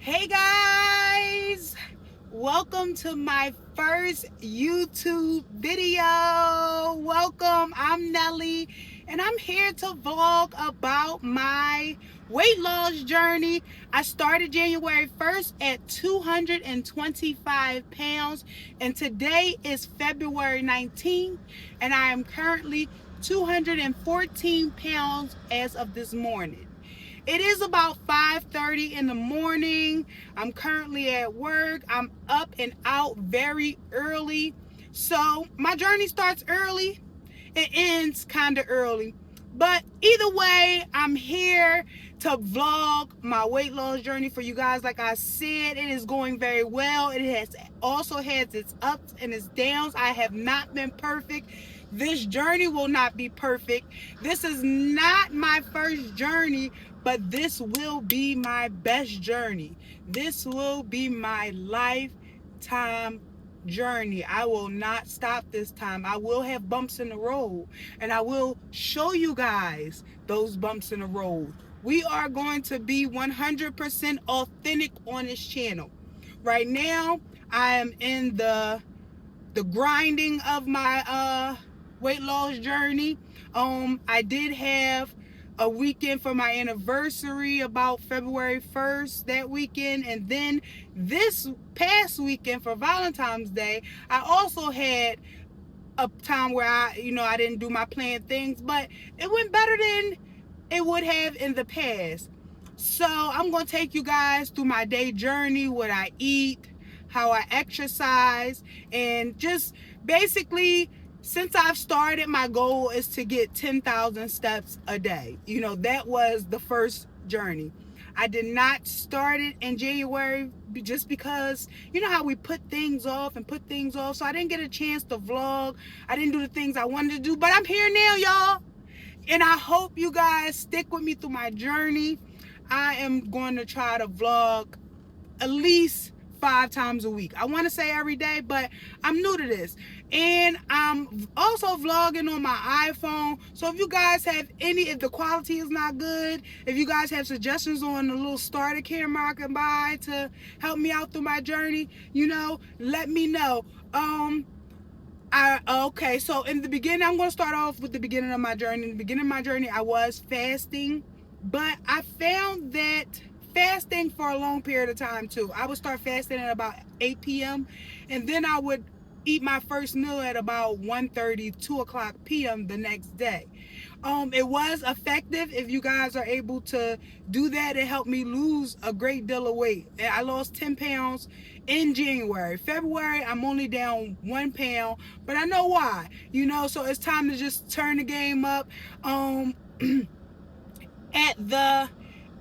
Hey guys, welcome to my first YouTube video. Welcome, I'm Nelly, and I'm here to vlog about my weight loss journey. I started January 1st at 225 pounds, and today is February 19th, and I am currently 214 pounds as of this morning. It is about 5:30 in the morning. I'm currently at work. I'm up and out very early. So my journey starts early. It ends kind of early. But either way, I'm here to vlog my weight loss journey for you guys. Like I said, it is going very well. It has also has its ups and its downs. I have not been perfect. This journey will not be perfect. This is not my first journey, but this will be my best journey. This will be my lifetime journey. I will not stop this time. I will have bumps in the road, and I will show you guys those bumps in the road. We are going to be 100% authentic on this channel. Right now, I am in the grinding of my weight loss journey. I did have a weekend for my anniversary about February 1st that weekend, and then this past weekend for Valentine's Day I also had a time where I didn't do my planned things, but it went better than it would have in the past. So I'm going to take you guys through my day journey, what I eat, how I exercise, and just basically, since I've started, my goal is to get 10,000 steps a day. That was the first journey. I did not start it in January just because you know how we put things off and put things off. So I didn't get a chance to vlog. I didn't do the things I wanted to do, but I'm here now, y'all. And I hope you guys stick with me through my journey. I am going to try to vlog at least 5 times a week. I want to say every day, but I'm new to this. And I'm also vlogging on my iPhone. So if you guys have if the quality is not good, if you guys have suggestions on the little starter camera I can buy to help me out through my journey, let me know. Okay, so in the beginning, I'm going to start off with the beginning of my journey. In the beginning of my journey, I was fasting, but I found that fasting for a long period of time too. I would start fasting at about 8 p.m. and then I would eat my first meal at about 1:30, 2 o'clock p.m. the next day. It was effective. If you guys are able to do that, it helped me lose a great deal of weight. I lost 10 pounds in January. February, I'm only down 1 pound, but I know why, so it's time to just turn the game up. At the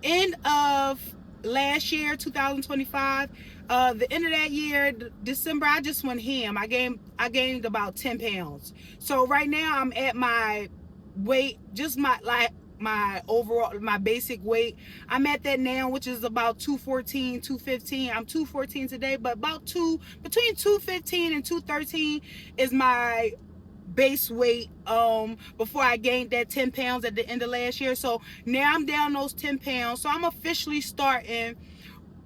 end of last year, 2025, the end of that year, December, I just went ham. I gained about 10 pounds. So right now I'm at my weight, just my overall, my basic weight. I'm at that now, which is about 214, 215. I'm 214 today, but between 215 and 213 is my base weight before I gained that 10 pounds at the end of last year. So now I'm down those 10 pounds. So I'm officially starting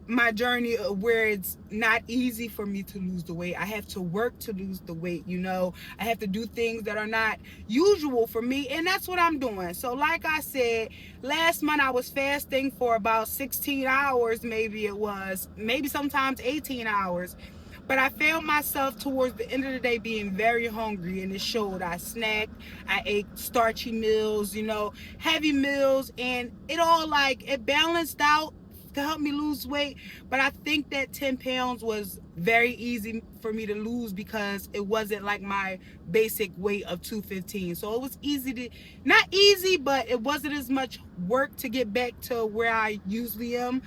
my journey where it's not easy for me to lose the weight. I have to work to lose the weight. I have to do things that are not usual for me, and that's what I'm doing. So like I said, last month I was fasting for about 16 hours, maybe sometimes 18 hours. But I found myself towards the end of the day being very hungry, and it showed. I snacked, I ate starchy meals, heavy meals, and it balanced out to help me lose weight. But I think that 10 pounds was very easy for me to lose because it wasn't like my basic weight of 215. So it was not easy, but it wasn't as much work to get back to where I usually am.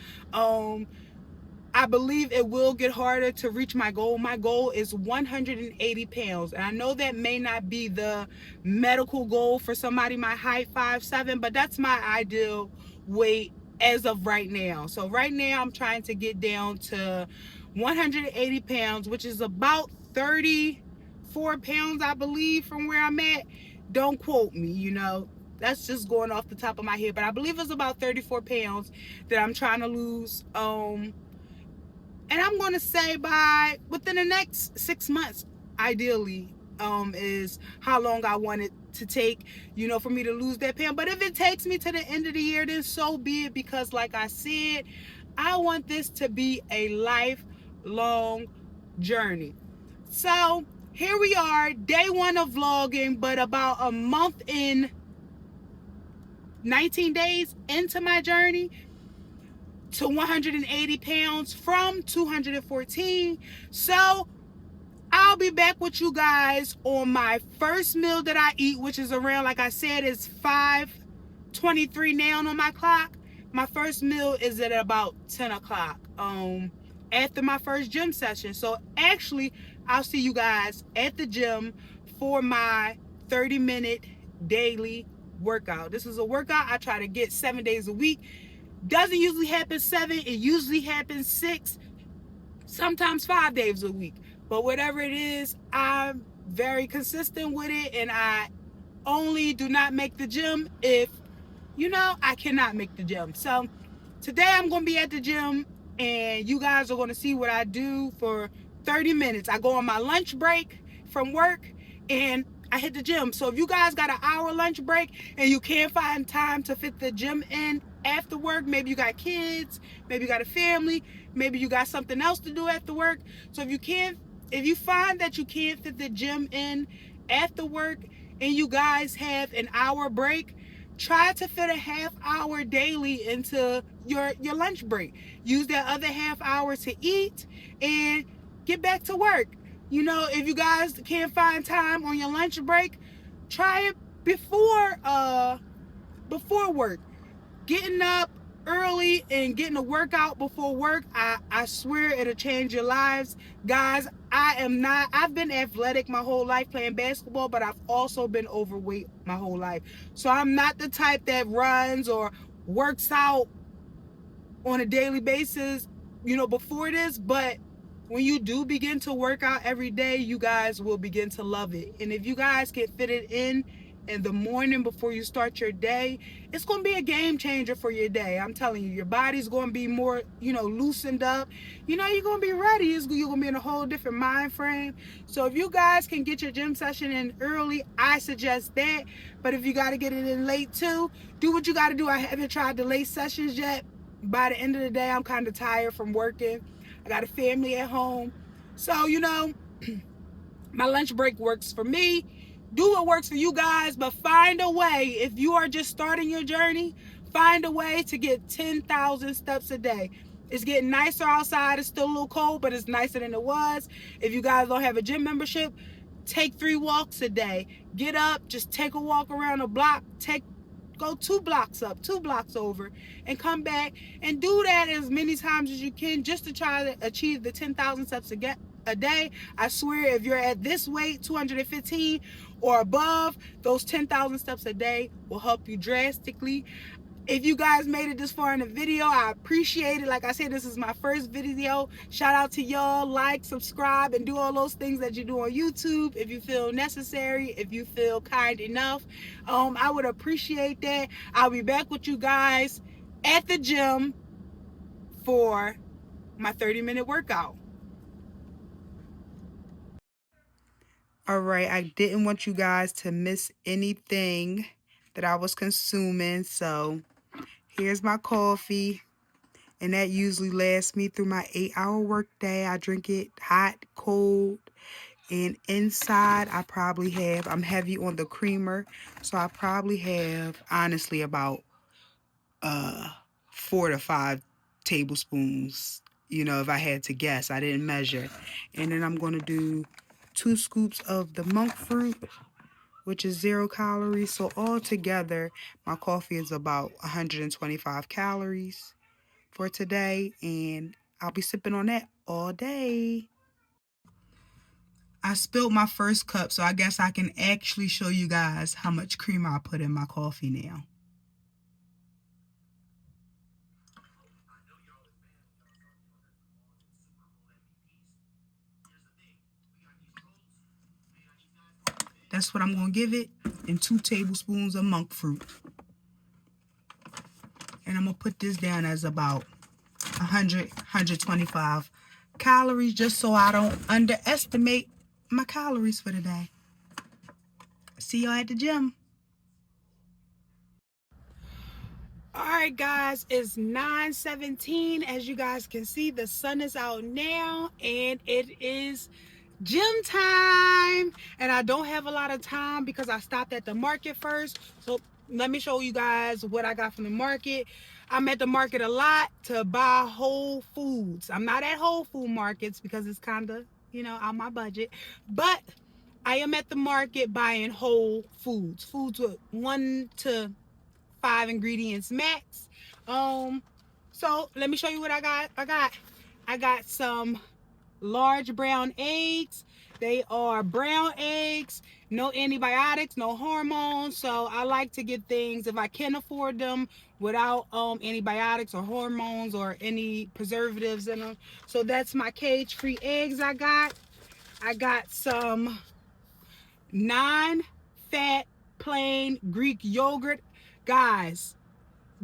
I believe it will get harder to reach my goal. My goal is 180 pounds. And I know that may not be the medical goal for somebody my height, 5'7", but that's my ideal weight as of right now. So right now I'm trying to get down to 180 pounds, which is about 34 pounds, I believe, from where I'm at. Don't quote me. That's just going off the top of my head. But I believe it's about 34 pounds that I'm trying to lose. And I'm going to say within the next 6 months, ideally, is how long I want it to take, for me to lose that pound. But if it takes me to the end of the year, then so be it, because like I said, I want this to be a lifelong journey. So here we are, day 1 of vlogging, but about a month in, 19 days into my journey to 180 pounds from 214. So I'll be back with you guys on my first meal that I eat, which is around, like I said, it's 5:23 now on my clock. My first meal is at about 10 o'clock after my first gym session. So actually, I'll see you guys at the gym for my 30-minute daily workout. This is a workout I try to get 7 days a week. Doesn't usually happen 7, it usually happens 6, sometimes 5 days a week. But whatever it is, I'm very consistent with it, and I only do not make the gym if, I cannot make the gym. So today I'm going to be at the gym, and you guys are going to see what I do for 30 minutes. I go on my lunch break from work, and I hit the gym. So if you guys got an hour lunch break and you can't find time to fit the gym in after work, maybe you got kids, maybe you got a family, maybe you got something else to do after work. So if you find that you can't fit the gym in after work and you guys have an hour break, try to fit a half hour daily into your lunch break. Use that other half hour to eat and get back to work. If you guys can't find time on your lunch break, try it before work. Getting up early and getting a workout before work, I swear it'll change your lives. Guys, I've been athletic my whole life playing basketball, but I've also been overweight my whole life. So I'm not the type that runs or works out on a daily basis, before this, but when you do begin to work out every day, you guys will begin to love it. And if you guys can fit it in the morning before you start your day, it's going to be a game changer for your day. I'm telling you, your body's going to be more, loosened up. You're going to be ready. You're going to be in a whole different mind frame. So if you guys can get your gym session in early, I suggest that. But if you got to get it in late too, do what you got to do. I haven't tried the late sessions yet. By the end of the day, I'm kind of tired from working. I got a family at home. So, my lunch break works for me. Do what works for you guys, but find a way. If you are just starting your journey, find a way to get 10,000 steps a day. It's getting nicer outside. It's still a little cold, but it's nicer than it was. If you guys don't have a gym membership, take 3 walks a day. Get up, just take a walk around the block. Go 2 blocks up, 2 blocks over, and come back and do that as many times as you can, just to try to achieve the 10,000 steps a day. I swear, if you're at this weight, 215 or above, those 10,000 steps a day will help you drastically. If you guys made it this far in the video, I appreciate it. Like I said, this is my first video. Shout out to y'all. Like, subscribe, and do all those things that you do on YouTube if you feel necessary, if you feel kind enough. I would appreciate that. I'll be back with you guys at the gym for my 30-minute workout. All right, I didn't want you guys to miss anything that I was consuming, so here's my coffee, and that usually lasts me through my 8-hour workday. I drink it hot, cold, and inside I'm heavy on the creamer, so I probably have, honestly, about 4 to 5 tablespoons, if I had to guess. I didn't measure. And then I'm going to do 2 scoops of the monk fruit, which is 0 calories. So altogether, my coffee is about 125 calories for today, and I'll be sipping on that all day. I spilled my first cup, so I guess I can actually show you guys how much cream I put in my coffee now. That's what I'm going to give it, and 2 tablespoons of monk fruit. And I'm going to put this down as about 125 calories just so I don't underestimate my calories for the day. See y'all at the gym. All right, guys, it's 9:17. As you guys can see, the sun is out now and it is gym time. And I don't have a lot of time because I stopped at the market first. So let me show you guys what I got from the market. I'm at the market a lot to buy Whole Foods. I'm not at Whole Food Markets because it's kind of, out my budget. But I am at the market buying Whole Foods. Foods with 1 to 5 ingredients max. So let me show you what I got. I got some large brown eggs. They are brown eggs, no antibiotics, no hormones. So I like to get things, if I can afford them, without antibiotics or hormones or any preservatives in them. So that's my cage-free eggs I got. I got some non-fat plain Greek yogurt. Guys,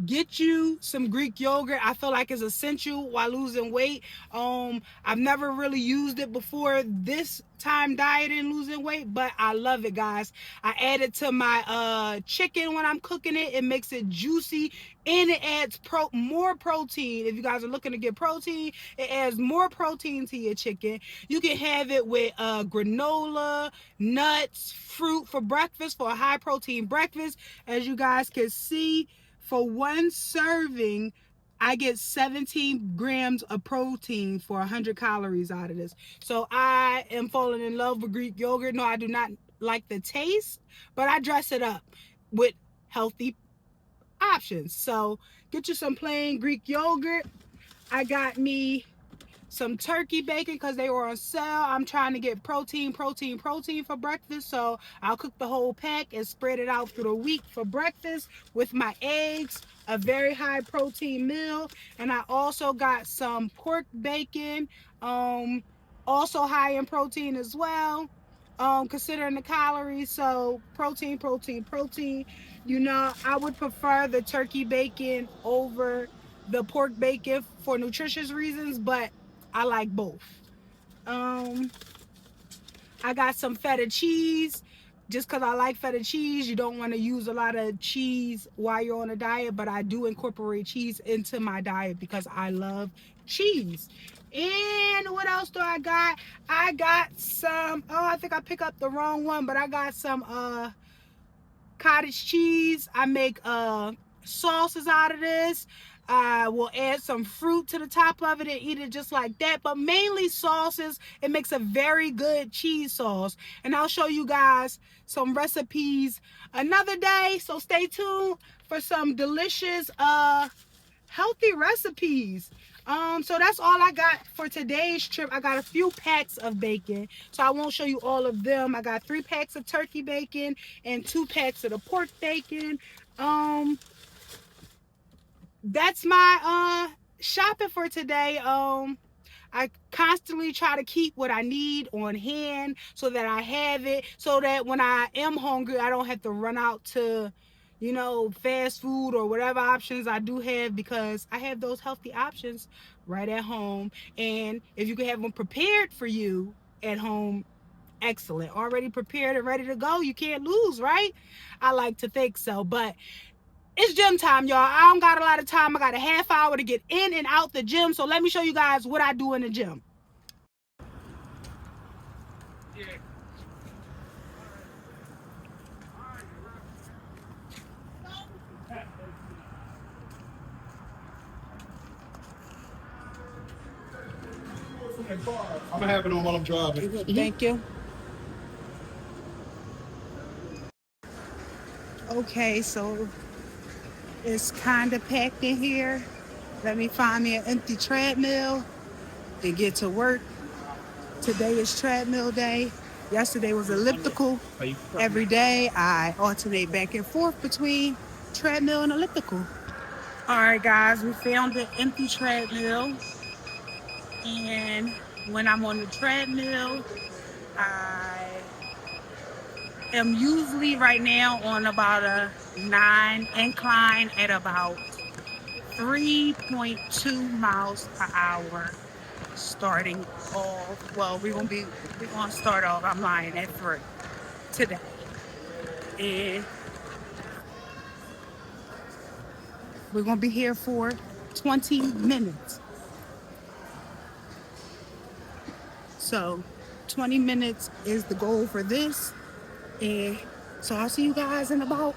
get you some Greek yogurt. I feel like it's essential while losing weight. I've never really used it before this time dieting and losing weight, but I love it, guys. I add it to my chicken when I'm cooking it. It makes it juicy and it adds more protein. If you guys are looking to get protein, it adds more protein to your chicken. You can have it with granola, nuts, fruit for breakfast, for a high protein breakfast. As you guys can see, for one serving, I get 17 grams of protein for 100 calories out of this. So I am falling in love with Greek yogurt. No, I do not like the taste, but I dress it up with healthy options. So get you some plain Greek yogurt. I got me some turkey bacon because they were on sale. I'm trying to get protein for breakfast, so I'll cook the whole pack and spread it out through the week for breakfast with my eggs. A very high protein meal. And I also got some pork bacon, also high in protein as well, considering the calories. So protein. I would prefer the turkey bacon over the pork bacon for nutritious reasons, but I like both. I got some feta cheese just because I like feta cheese. You don't want to use a lot of cheese while you're on a diet, but I do incorporate cheese into my diet because I love cheese. And what else do I got? I got some, I think I picked up the wrong one, but I got some cottage cheese. I make sauces out of this. I will add some fruit to the top of it and eat it just like that, but mainly sauces. It makes a very good cheese sauce, and I'll show you guys some recipes another day, so stay tuned for some delicious healthy recipes. So that's all I got for today's trip. I got a few packs of bacon, so I won't show you all of them. I got 3 packs of turkey bacon and 2 packs of the pork bacon. That's my shopping for today. I constantly try to keep what I need on hand so that I have it, so that when I am hungry, I don't have to run out to, fast food or whatever options I do have, because I have those healthy options right at home. And if you can have them prepared for you at home, excellent. Already prepared and ready to go, you can't lose, right? I like to think so. But it's gym time, y'all. I don't got a lot of time. I got a half hour to get in and out the gym. So let me show you guys what I do in the gym. I'm gonna have it on while I'm driving. Thank you. Okay, so it's kind of packed in here. Let me find me an empty treadmill and get to work. Today is treadmill day. Yesterday was elliptical. Every day I alternate back and forth between treadmill and elliptical. All right, guys, we found the empty treadmill. And when I'm on the treadmill, I am usually right now on about a 9 incline at about 3.2 miles per hour. starting off. Well, we're gonna start off. I'm lying at 3 today, and we're gonna be here for 20 minutes. So 20 minutes is the goal for this. And so I'll see you guys in about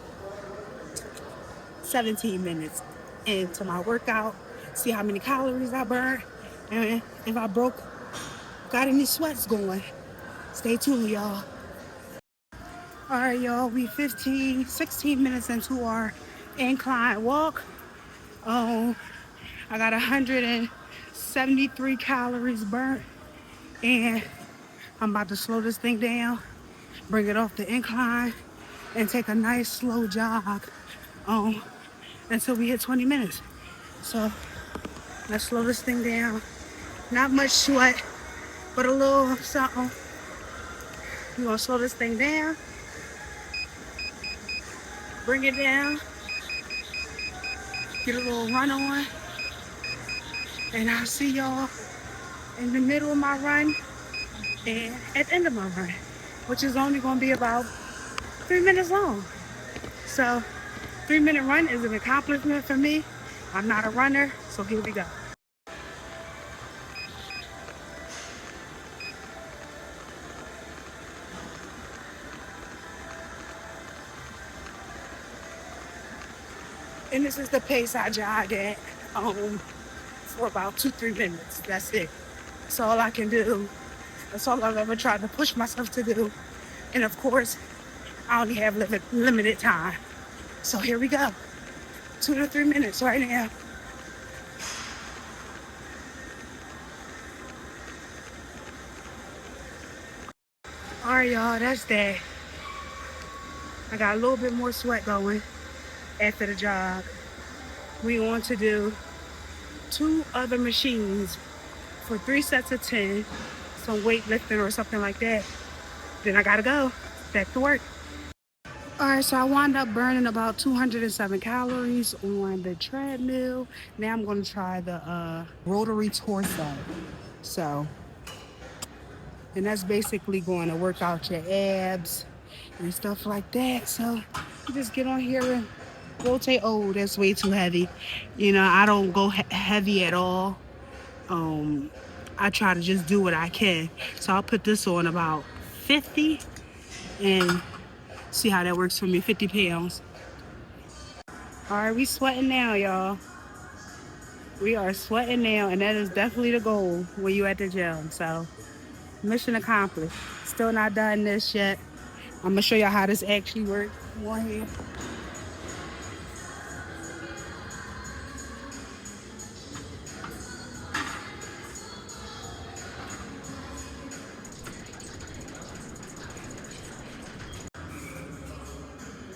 17 minutes into my workout, see how many calories I burned, and if I got any sweats going. Stay tuned, y'all. All right, y'all, we 16 minutes into our incline walk. I got 173 calories burnt, and I'm about to slow this thing down, bring it off the incline, and take a nice slow jog until we hit 20 minutes. So let's slow this thing down. Not much sweat, but a little something. We're gonna slow this thing down, bring it down, get a little run on, and I'll see y'all in the middle of my run and at the end of my run, which is only gonna be about 3 minutes long. So 3-minute run is an accomplishment for me. I'm not a runner, so here we go. And this is the pace I jog at for about 2-3 minutes. That's it. That's all I can do. That's all I've ever tried to push myself to do. And of course, I only have limited time. So here we go. 2 to 3 minutes right now. All right, y'all, that's that. I got a little bit more sweat going after the jog. We want to do 2 other machines for 3 sets of 10, some weightlifting or something like that. Then I gotta go back to work. All right, so I wound up burning about 207 calories on the treadmill. Now I'm gonna try the rotary torso. So, and that's basically going to work out your abs and stuff like that. So you just get on here and rotate. Oh, that's way too heavy. You know, I don't go heavy at all. I try to just do what I can. So I'll put this on about 50 and see how that works for me. 50 pounds. All right, we sweating now, y'all. We are sweating now, and that is definitely the goal when you at the gym. So mission accomplished. Still not done this yet. I'm gonna show y'all how this actually works. One here.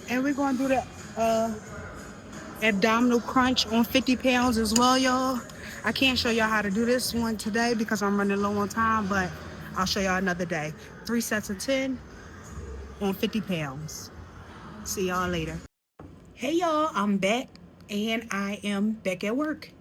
And we're gonna do the abdominal crunch on 50 pounds as well, y'all. I can't show y'all how to do this one today because I'm running low on time, but I'll show y'all another day. 3 sets of 10 on 50 pounds. See y'all later. Hey y'all, I'm back and I am back at work.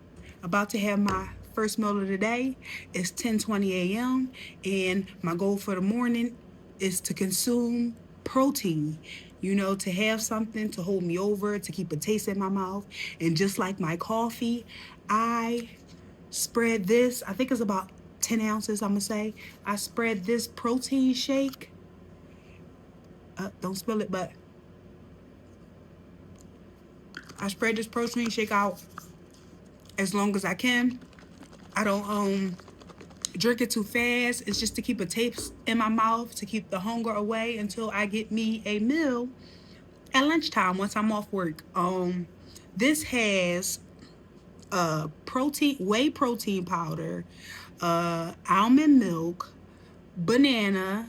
About to have my first meal of the day. It's 10:20 a.m. and my goal for the morning is to consume protein. You know, to have something to hold me over, to keep a taste in my mouth. And just like my coffee, I spread this, I think it's about 10 ounces, I'm gonna say. I spread this protein shake. Don't spill it, but I spread this protein shake out as long as I can. I don't drink it too fast. It's just to keep a taste in my mouth, to keep the hunger away until I get me a meal at lunchtime once I'm off work. This has whey protein powder, almond milk, banana,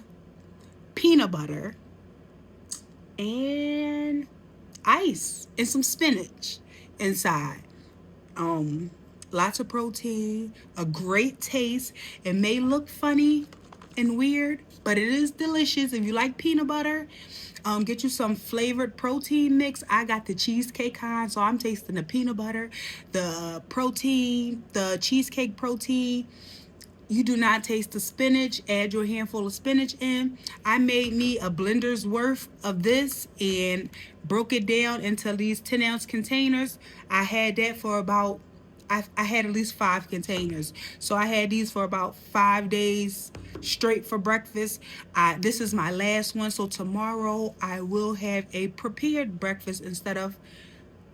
peanut butter, and ice and some spinach inside. Lots of protein, a great taste. It may look funny and weird, but it is delicious. If you like peanut butter, get you some flavored protein mix. I got the cheesecake kind, so I'm tasting the peanut butter, the protein, the cheesecake protein. you do not taste the spinach, add your handful of spinach in. I made me a blender's worth of this and broke it down into these 10-ounce containers. I had that for about, I had at least 5 containers. So I had these for about 5 days straight for breakfast. This is my last one. So tomorrow I will have a prepared breakfast instead of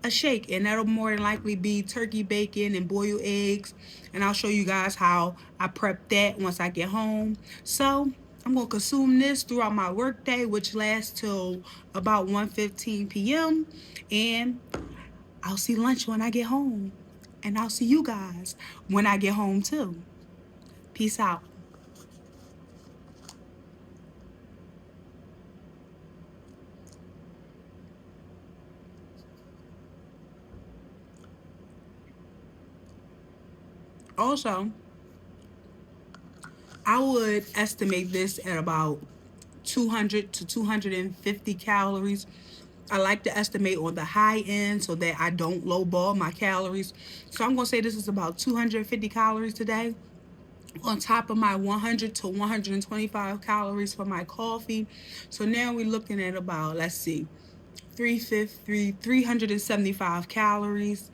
a shake, and that'll more than likely be turkey bacon and boiled eggs, and I'll show you guys how I prep that once I get home. So I'm gonna consume this throughout my workday, which lasts till about 1:15 p.m. and I'll see lunch when I get home, and I'll see you guys when I get home too. Peace out. Also, I would estimate this at about 200 to 250 calories. I like to estimate on the high end so that I don't lowball my calories. So I'm going to say this is about 250 calories today, on top of my 100 to 125 calories for my coffee. So now we're looking at about, let's see, 375 calories.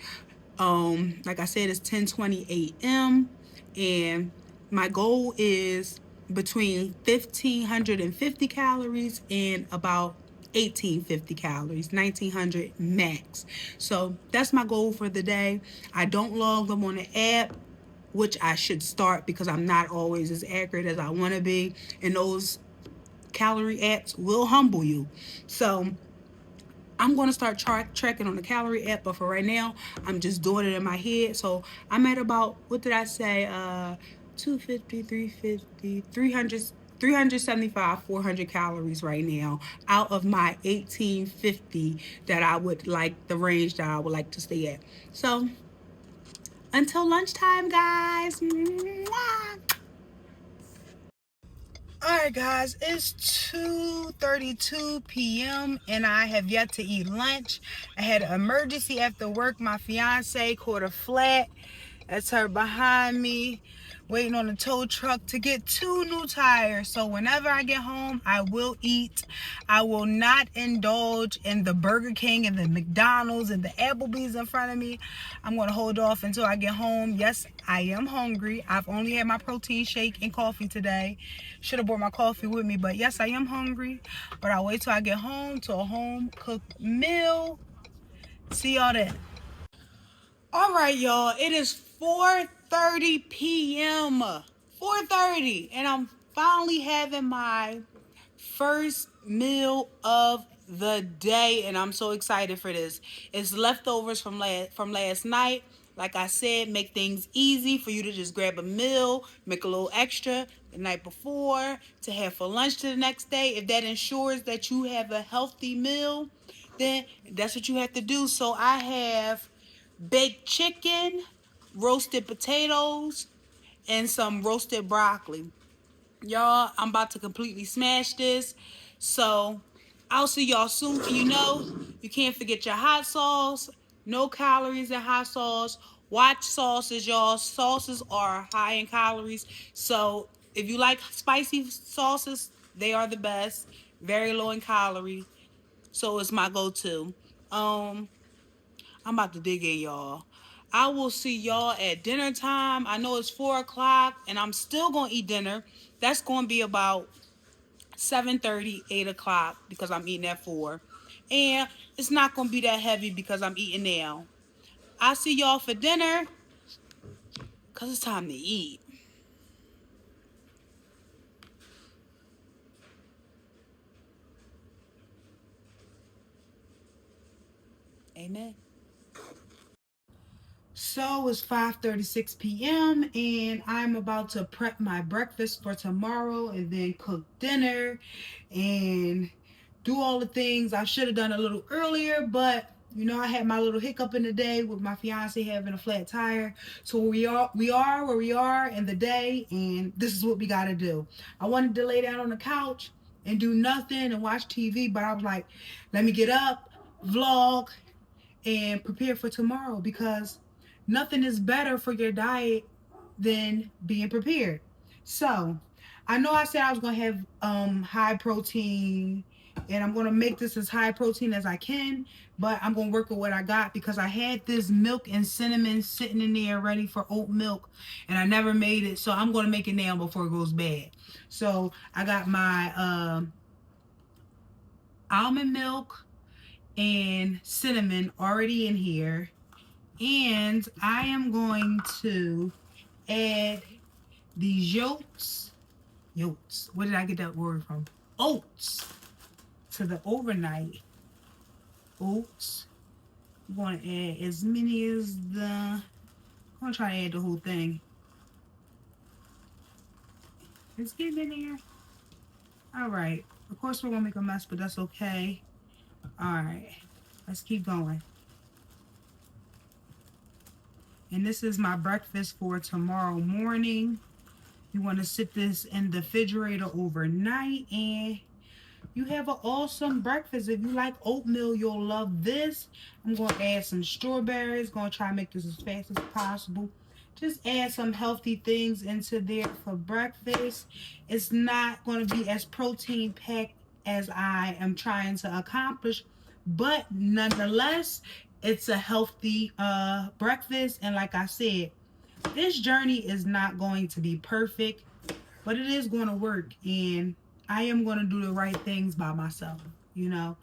Like I said, it's 10:20 a.m. and my goal is between 1,550 calories and about 1,850 calories, 1,900 max. So that's my goal for the day. I don't log them on the app, which I should start because I'm not always as accurate as I want to be, and those calorie apps will humble you. So I'm going to start tracking on the calorie app, but for right now, I'm just doing it in my head. So I'm at about, what did I say? 250, 350, 300, 375, 400 calories right now out of my 1850 that I would like, the range that I would like to stay at. So until lunchtime, guys. Mwah. Alright guys, it's 2:32 p.m. and I have yet to eat lunch. I had an emergency after work. My fiance caught a flat. That's her behind me, waiting on the tow truck to get 2 new tires. So whenever I get home, I will eat. I will not indulge in the Burger King and the McDonald's and the Applebee's in front of me. I'm going to hold off until I get home. Yes, I am hungry. I've only had my protein shake and coffee today. Should have brought my coffee with me, but yes, I am hungry. But I'll wait till I get home to a home-cooked meal. See y'all then. All right, y'all. It is 4:30 p.m. 4:30, and I'm finally having my first meal of the day, and I'm so excited for this. It's leftovers from last night. Like I said, make things easy for you to just grab a meal, make a little extra the night before to have for lunch to the next day. If that ensures that you have a healthy meal, then that's what you have to do. So I have baked chicken, roasted potatoes, and some roasted broccoli. Y'all, I'm about to completely smash this. So I'll see y'all soon. And you know, you can't forget your hot sauce. No calories in hot sauce. Watch sauces, y'all. Sauces are high in calories. So if you like spicy sauces, they are the best. Very low in calorie. So it's my go-to. I'm about to dig in, y'all. I will see y'all at dinner time. I know it's 4 o'clock, and I'm still going to eat dinner. That's going to be about 7:30, 8 o'clock, because I'm eating at 4. And it's not going to be that heavy because I'm eating now. I'll see y'all for dinner, because it's time to eat. Amen. So it's 5:36 p.m. and I'm about to prep my breakfast for tomorrow and then cook dinner and do all the things I should have done a little earlier, but you know, I had my little hiccup in the day with my fiance having a flat tire. So we are where we are in the day, and this is what we gotta do. I wanted to lay down on the couch and do nothing and watch TV, but I was like, let me get up, vlog, and prepare for tomorrow, because nothing is better for your diet than being prepared. So I know I said I was gonna have high protein, and I'm gonna make this as high protein as I can, but I'm gonna work with what I got because I had this milk and cinnamon sitting in there ready for oat milk, and I never made it. So I'm gonna make it now before it goes bad. So I got my almond milk and cinnamon already in here, and I am going to add these yolks. Where did I get that word from? Oats to the overnight oats. I'm going to add as many as I'm going to try to add the whole thing. Let's get in here. All right. Of course, we're going to make a mess, but that's okay. All right. Let's keep going. And this is my breakfast for tomorrow morning. You want to sit this in the refrigerator overnight, and you have an awesome breakfast. If you like oatmeal, you'll love this. I'm going to add some strawberries. Going to try to make this as fast as possible. Just add some healthy things into there for breakfast. It's not going to be as protein packed as I am trying to accomplish, but nonetheless, it's a healthy breakfast. And like I said, this journey is not going to be perfect, but it is going to work, and I am going to do the right things by myself, you know.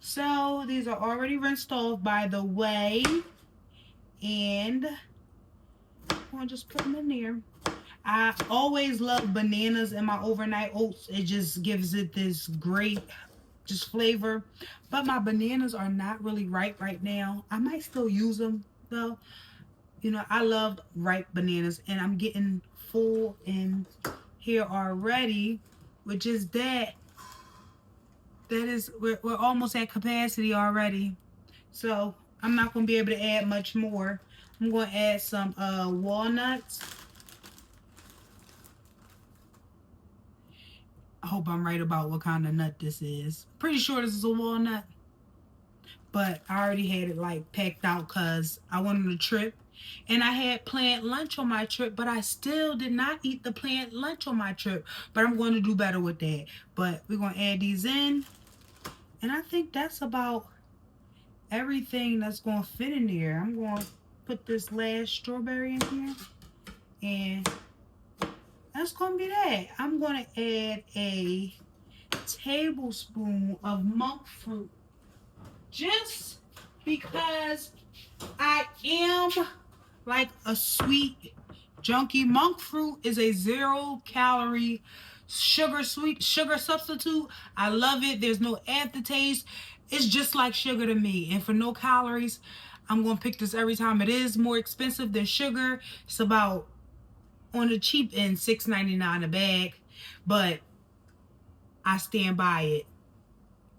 So these are already rinsed off, by the way, and I'm going to just put them in there. I always love bananas in my overnight oats. It just gives it this great just flavor, but my bananas are not really ripe right now. I might still use them though. You know, I love ripe bananas, and I'm getting full in here already, which is that is we're almost at capacity already. So I'm not going to be able to add much more. I'm going to add some walnuts. I hope I'm right about what kind of nut this is. Pretty sure this is a walnut, but I already had it like packed out because I went on a trip. And I had planned lunch on my trip, but I still did not eat the planned lunch on my trip. But I'm going to do better with that. But we're going to add these in. And I think that's about everything that's going to fit in there. I'm going to put this last strawberry in here. And that's going to be that. I'm going to add a tablespoon of monk fruit. Just because I am like a sweet junkie. Monk fruit is a 0-calorie sugar substitute. I love it. There's no aftertaste. It's just like sugar to me. And for no calories, I'm going to pick this every time. It is more expensive than sugar. It's about, on the cheap end, $6.99 a bag. But I stand by it.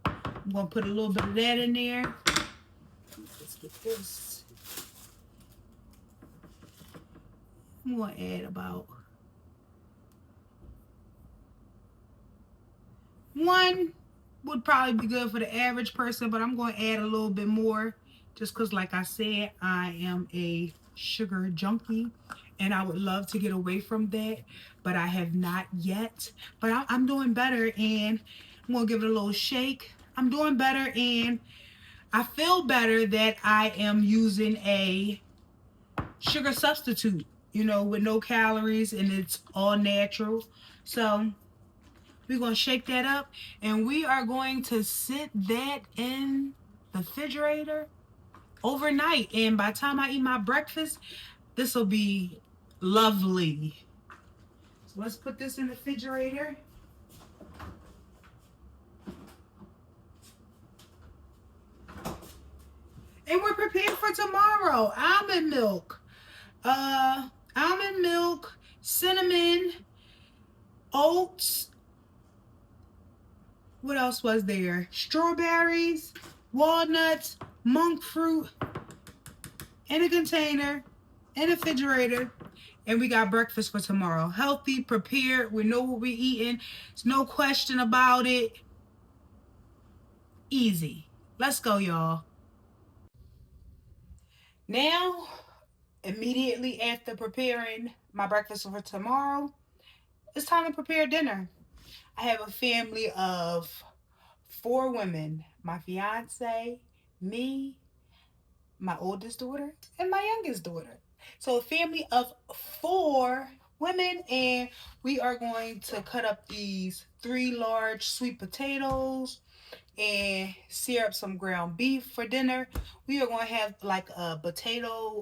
I'm going to put a little bit of that in there. Let's get this. I'm going to add about one. Would probably be good for the average person, but I'm going to add a little bit more just because, like I said, I am a sugar junkie and I would love to get away from that, but I have not yet. But I'm doing better, and I'm going to give it a little shake. I'm doing better, and I feel better that I am using a sugar substitute, you know, with no calories, and it's all natural. So we're going to shake that up, and we are going to sit that in the refrigerator overnight. And by the time I eat my breakfast, this will be lovely. So let's put this in the refrigerator. And we're prepared for tomorrow. Almond milk, cinnamon, oats. What else was there? Strawberries, walnuts, monk fruit, in a container, in a refrigerator. And we got breakfast for tomorrow. Healthy, prepared. We know what we're eating. There's no question about it. Easy. Let's go, y'all. Now, immediately after preparing my breakfast for tomorrow, it's time to prepare dinner. I have a family of 4 women: my fiance, me, my oldest daughter, and my youngest daughter. So a family of 4 women, and we are going to cut up these 3 large sweet potatoes and sear up some ground beef for dinner. We are going to have like a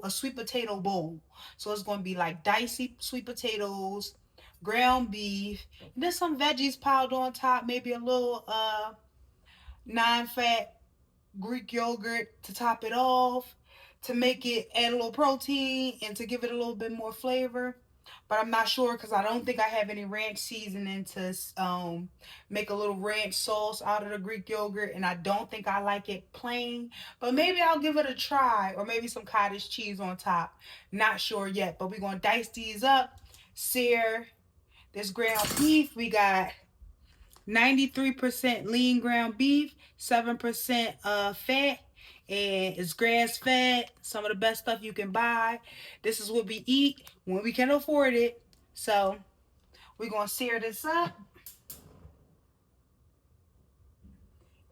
sweet potato bowl. So it's going to be like dicey sweet potatoes, ground beef, and then some veggies piled on top, maybe a little non-fat Greek yogurt to top it off, to make it add a little protein and to give it a little bit more flavor. But I'm not sure because I don't think I have any ranch seasoning to make a little ranch sauce out of the Greek yogurt, and I don't think I like it plain. But maybe I'll give it a try, or maybe some cottage cheese on top. Not sure yet, but we're gonna dice these up, sear this ground beef. We got 93% lean ground beef, 7% fat, and it's grass fed. Some of the best stuff you can buy. This is what we eat when we can afford it. So we're gonna sear this up,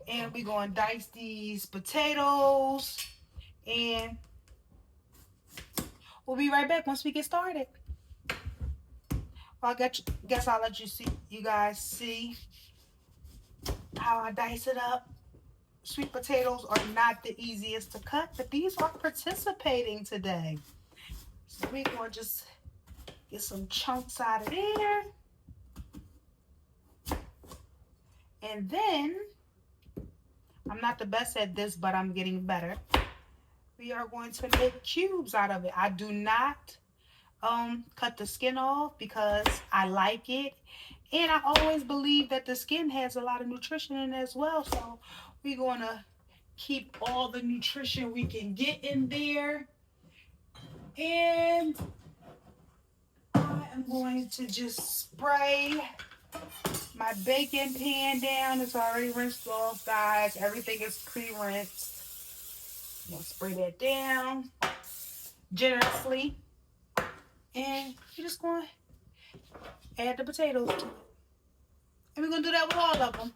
and we're gonna dice these potatoes, and we'll be right back once we get started. Well, guess I'll let you guys see how I dice it up. Sweet potatoes are not the easiest to cut, but these are participating today. So we're going to just get some chunks out of there. And then, I'm not the best at this, but I'm getting better. We are going to make cubes out of it. I do not cut the skin off because I like it. And I always believe that the skin has a lot of nutrition in it as well. So we're going to keep all the nutrition we can get in there. And I am going to just spray my baking pan down. It's already rinsed off, guys. Everything is pre-rinsed. I'm going to spray that down generously. And you're just going to add the potatoes to it. And we're going to do that with all of them.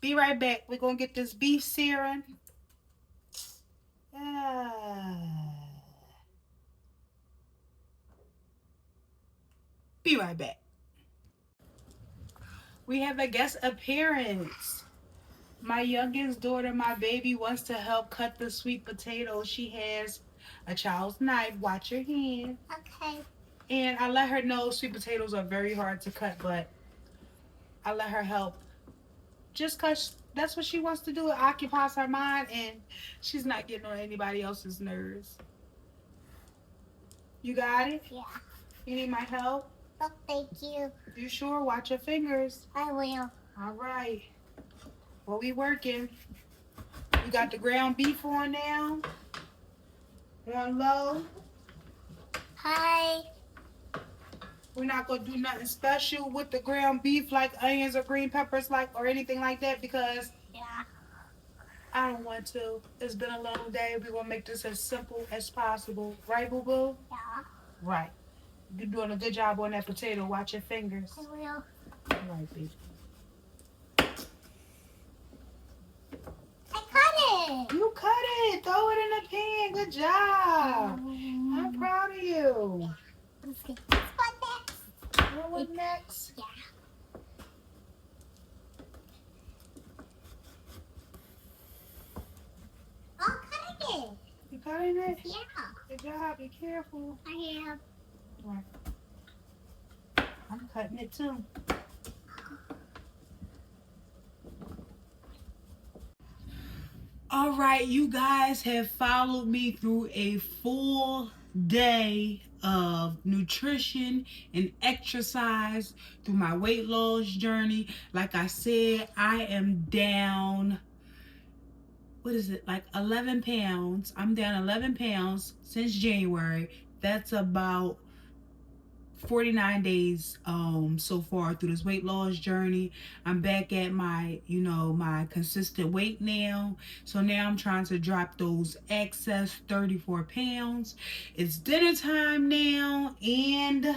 Be right back. We're going to get this beef searing. Be right back. We have a guest appearance. My youngest daughter, my baby, wants to help cut the sweet potatoes. She has a child's knife. Watch your hand. Okay. And I let her know sweet potatoes are very hard to cut, but I let her help. Just because that's what she wants to do. It occupies her mind, and she's not getting on anybody else's nerves. You got it? Yeah. You need my help? Oh, thank you. You sure? Watch your fingers. I will. All right. Well, we working. We got the ground beef on now. On low. Hi. We're not gonna do nothing special with the ground beef like onions or green peppers or anything like that because Yeah. I don't want to. It's been a long day. We're gonna make this as simple as possible. Right, boo boo? Yeah. Right. You're doing a good job on that potato. Watch your fingers. I will. All right, baby. I cut it. You cut it. Throw it in the pan. Good job. I'm proud of you. Let's get this one next. What next? Yeah. I'm cutting it. You cutting it? Yeah. Good job. Be careful. I am. Right. I'm cutting it too. All right, you guys have followed me through a full day of nutrition and exercise through my weight loss journey. Like I said, I am down, like 11 pounds. I'm down 11 pounds since January. That's about 49 days so far through this weight loss journey. I'm back at my my consistent weight now. So now I'm trying to drop those excess 34 pounds. It's dinner time now, and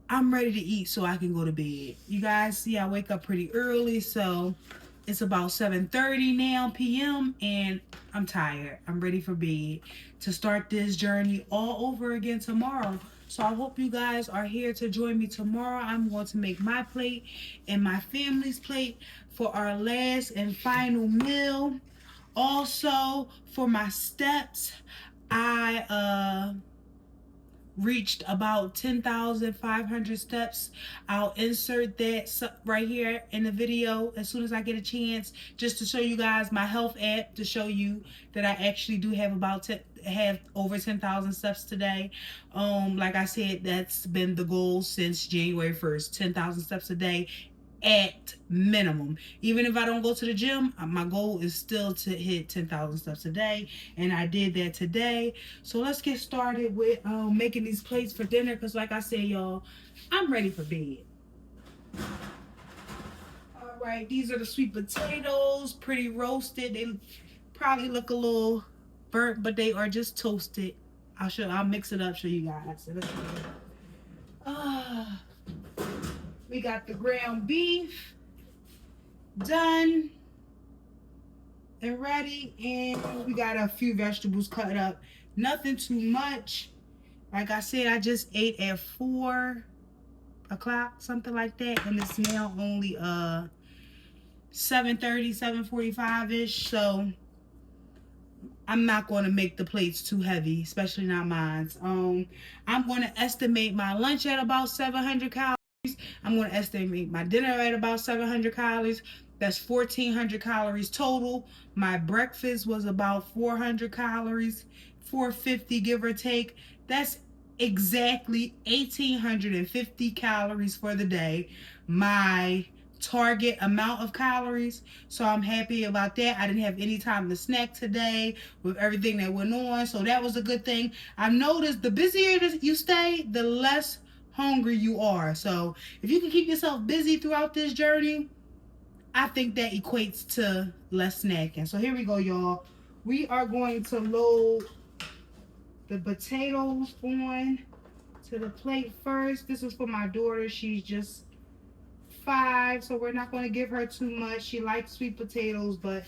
I'm ready to eat so I can go to bed. You guys see I wake up pretty early, so it's about 7:30 now p.m. and I'm tired. I'm ready for bed to start this journey all over again tomorrow. So I hope you guys are here to join me tomorrow. I'm going to make my plate and my family's plate for our last and final meal. Also, for my steps, I reached about 10,500 steps. I'll insert that right here in the video as soon as I get a chance, just to show you guys my health app, to show you that I actually do have have over 10,000 steps today. Like I said, that's been the goal since January 1st, 10,000 steps a day at minimum. Even if I don't go to the gym, my goal is still to hit 10,000 steps a day, and I did that today. So let's get started with making these plates for dinner, because like I said, y'all, I'm ready for bed. All right, these are the sweet potatoes, pretty roasted. They probably look a little burnt, but they are just toasted. I'll mix it up, show you guys. We got the ground beef done and ready, and we got a few vegetables cut up. Nothing too much. Like I said, I just ate at 4 o'clock, something like that, and it's now only 7:30, 7:45-ish, so I'm not going to make the plates too heavy, especially not mine. I'm going to estimate my lunch at about 700 calories. I'm going to estimate my dinner at about 700 calories. That's 1,400 calories total. My breakfast was about 400 calories, 450 give or take. That's exactly 1,850 calories for the day. My target amount of calories. So I'm happy about that. I didn't have any time to snack today with everything that went on. So that was a good thing. I've noticed the busier you stay, the less hungry you are. So if you can keep yourself busy throughout this journey, I think that equates to less snacking. So here we go, y'all. We are going to load the potatoes on to the plate first. This is for my daughter. She's just 5, so we're not going to give her too much. She likes sweet potatoes, but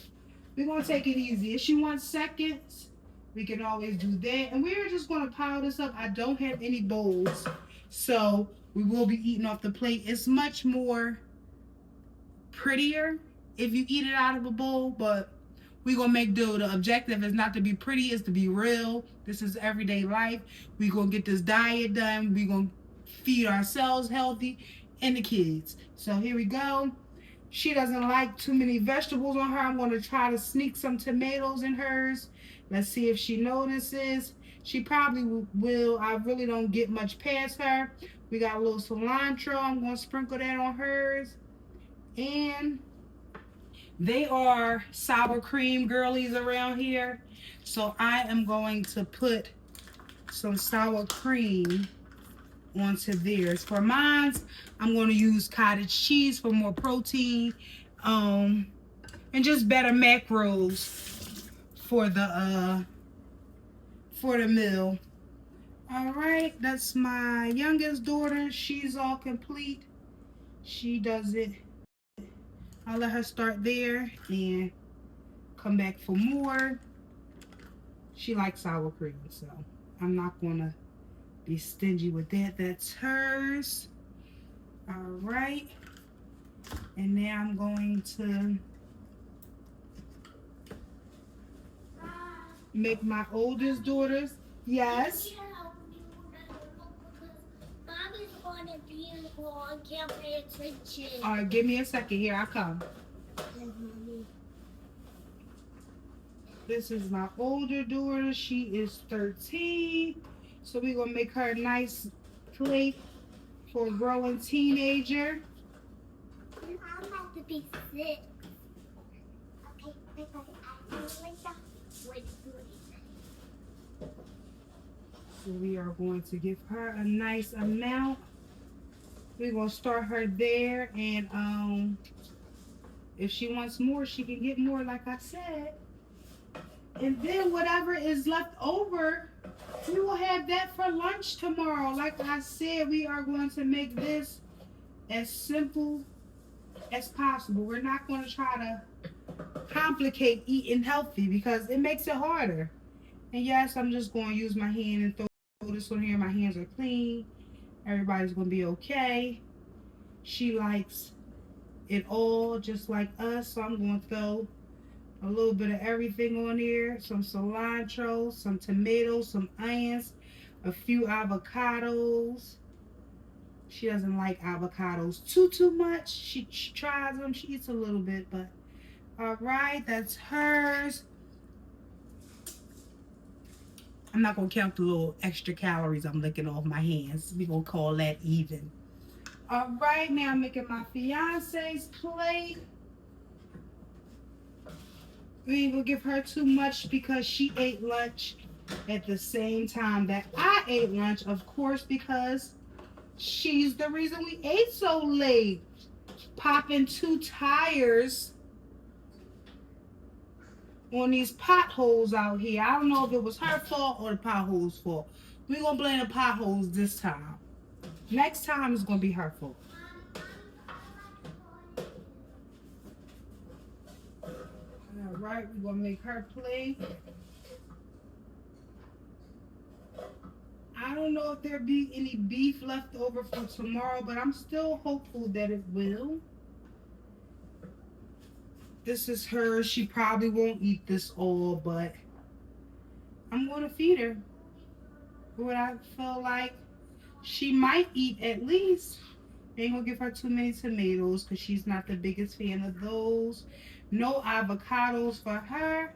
we're going to take it easy. If she wants seconds, we can always do that. And we're just going to pile this up. I don't have any bowls, so we will be eating off the plate. It's much more prettier if you eat it out of a bowl, but we're going to make do. The objective is not to be pretty, it's to be real. This is everyday life. We're going to get this diet done. We're going to feed ourselves healthy and the kids. So here we go. She doesn't like too many vegetables on her. I'm going to try to sneak some tomatoes in hers. Let's see if she notices. She probably will. I really don't get much past her. We got a little cilantro. I'm going to sprinkle that on hers. And they are sour cream girlies around here. So I am going to put some sour cream onto theirs. For mine, I'm going to use cottage cheese for more protein, and just better macros for the meal. All right, that's my youngest daughter. She's all complete. She does it. I'll let her start there and come back for more. She likes sour cream, so I'm not gonna be stingy with that. That's hers. All right, and now I'm going to make my oldest daughters. Yes. Mommy's on a vehicle and can't pay attention. All right, give me a second. Here I come. This is my older daughter. She is 13. So we're going to make her a nice plate for a growing teenager. And I'm about to be 6. Okay, like that. Wait, So we are going to give her a nice amount. We're going to start her there, and if she wants more, she can get more, like I said. And then whatever is left over, We will have that for lunch tomorrow. Like I said, we are going to make this as simple as possible. We're not going to try to complicate eating healthy because it makes it harder. And yes, I'm just going to use my hand and throw this on here. My hands are clean. Everybody's going to be okay. She likes it all just like us. So I'm going to throw a little bit of everything on here. Some cilantro, some tomatoes, some onions, a few avocados. She doesn't like avocados too much. She tries them. She eats a little bit, but all right, that's hers. I'm not going to count the little extra calories I'm licking off my hands. We're going to call that even. All right, now I'm making my fiance's plate. We ain't going to give her too much because she ate lunch at the same time that I ate lunch, of course, because she's the reason we ate so late. Popping 2 tires on these potholes out here. I don't know if it was her fault or the potholes' fault. We're going to blame the potholes this time. Next time it's going to be her fault. All right, we're going to make her plate. I don't know if there'll be any beef left over for tomorrow, but I'm still hopeful that it will. This is hers. She probably won't eat this all, but I'm going to feed her what I feel like she might eat at least. Ain't going to give her too many tomatoes because she's not the biggest fan of those. No avocados for her.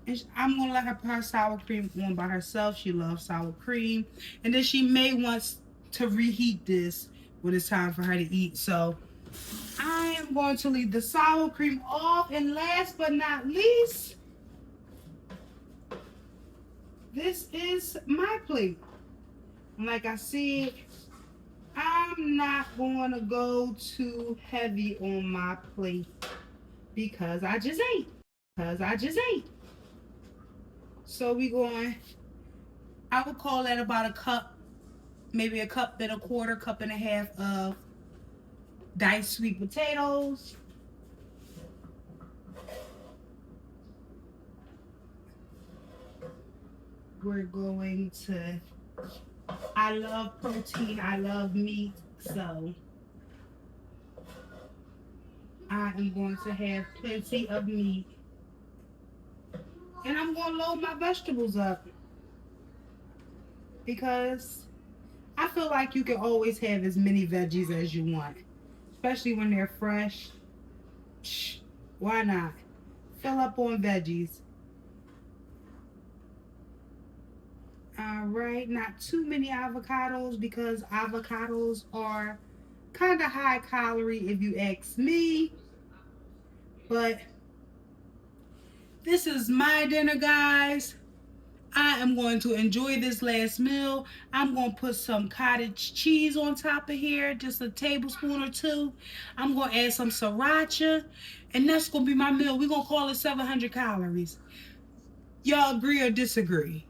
And I'm going to let her put her sour cream on by herself. She loves sour cream. And then she may want to reheat this when it's time for her to eat. So I am going to leave the sour cream off. And last but not least, this is my plate. And like I said, I'm not going to go too heavy on my plate because I just ate. So we going, I would call that about a cup, maybe a cup and a quarter, cup and a half of diced sweet potatoes. We're going to, I love protein, I love meat, so I am going to have plenty of meat. And I'm going to load my vegetables up because I feel like you can always have as many veggies as you want, especially when they're fresh. Why not? Fill up on veggies. All right, not too many avocados because avocados are kind of high calorie if you ask me. But this is my dinner, guys. I am going to enjoy this last meal. I'm going to put some cottage cheese on top of here, just a tablespoon or 2. I'm going to add some sriracha, and that's going to be my meal. We're going to call it 700 calories. Y'all agree or disagree?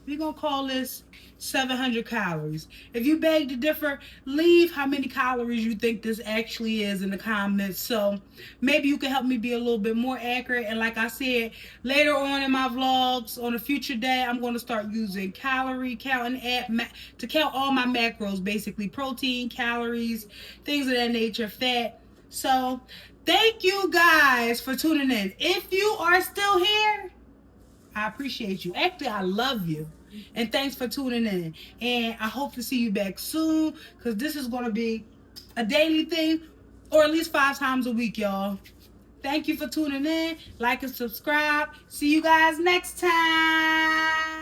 We're going to call this 700 calories. If you beg to differ, leave how many calories you think this actually is in the comments. So maybe you can help me be a little bit more accurate. And like I said, later on in my vlogs, on a future day, I'm going to start using calorie counting app to count all my macros, basically protein, calories, things of that nature, fat. So thank you guys for tuning in. If you are still here, I appreciate you. Actually, I love you. And thanks for tuning in. And I hope to see you back soon because this is going to be a daily thing or at least 5 times a week, y'all. Thank you for tuning in. Like and subscribe. See you guys next time.